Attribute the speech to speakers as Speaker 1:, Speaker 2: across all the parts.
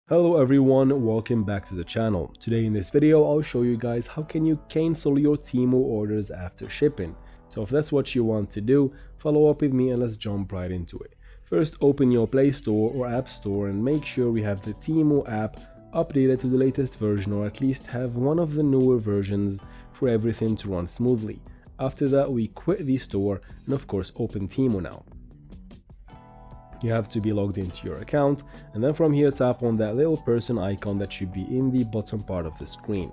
Speaker 1: Hello everyone, welcome back to the channel. Today in this video I'll show you guys how can you cancel your Temu orders after shipping. So if that's what you want to do, follow up with me and let's jump right into it. First, open your Play Store or App Store and make sure we have the Temu app updated to the latest version, or at least have one of the newer versions for everything to run smoothly. After that, we quit the store and of course open Temu now. You have to be logged into your account, and then from here tap on that little person icon that should be in the bottom part of the screen.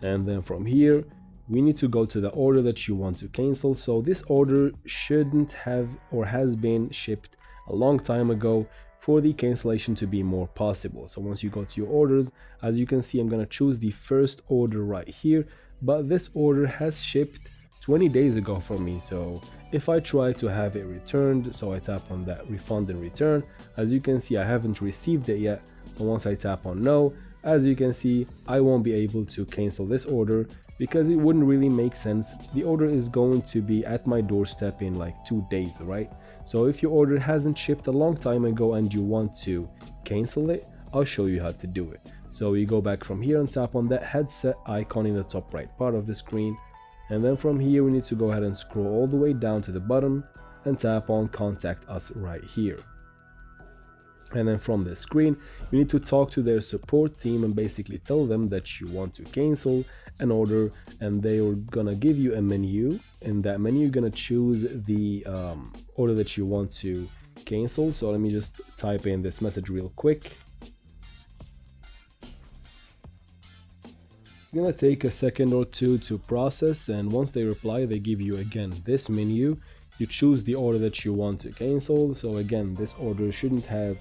Speaker 1: And then from here we need to go to the order that you want to cancel. So this order shouldn't have or has been shipped a long time ago for the cancellation to be more possible. So once you go to your orders, as you can see, I'm going to choose the first order right here, but this order has shipped 20 days ago for me. So if I try to have it returned, so I tap on that refund and return, as you can see I haven't received it yet. So once I tap on no, as you can see I won't be able to cancel this order because it wouldn't really make sense. The order is going to be at my doorstep in like 2 days, right? So if your order hasn't shipped a long time ago and you want to cancel it, I'll show you how to do it. So you go back from here and tap on that headset icon in the top right part of the screen. And then from here we need to go ahead and scroll all the way down to the bottom and tap on contact us right here. And then from this screen you need to talk to their support team and basically tell them that you want to cancel an order, and they are gonna give you a menu. In that menu you're gonna choose the order that you want to cancel. So let me just type in this message real quick. It's gonna take a second or two to process, and once they reply they give you again this menu. You choose the order that you want to cancel. So again, this order shouldn't have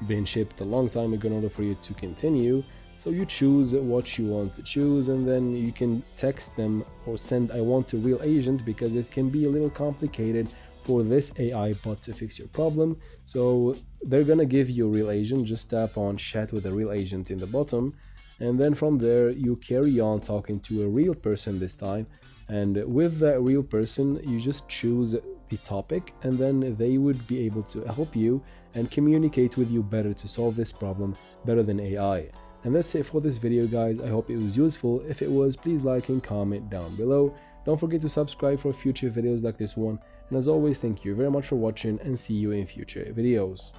Speaker 1: been shipped a long time ago in order for you to continue. So you choose what you want to choose, and then you can text them or send I want a real agent, because it can be a little complicated for this AI bot to fix your problem. So they're gonna give you a real agent. Just tap on chat with a real agent in the bottom, and then from there you carry on talking to a real person this time. And with that real person you just choose the topic, and then they would be able to help you and communicate with you better to solve this problem better than AI. And that's it for this video, guys. I hope it was useful. If it was, please like and comment down below. Don't forget to subscribe for future videos like this one, and as always, thank you very much for watching and see you in future videos.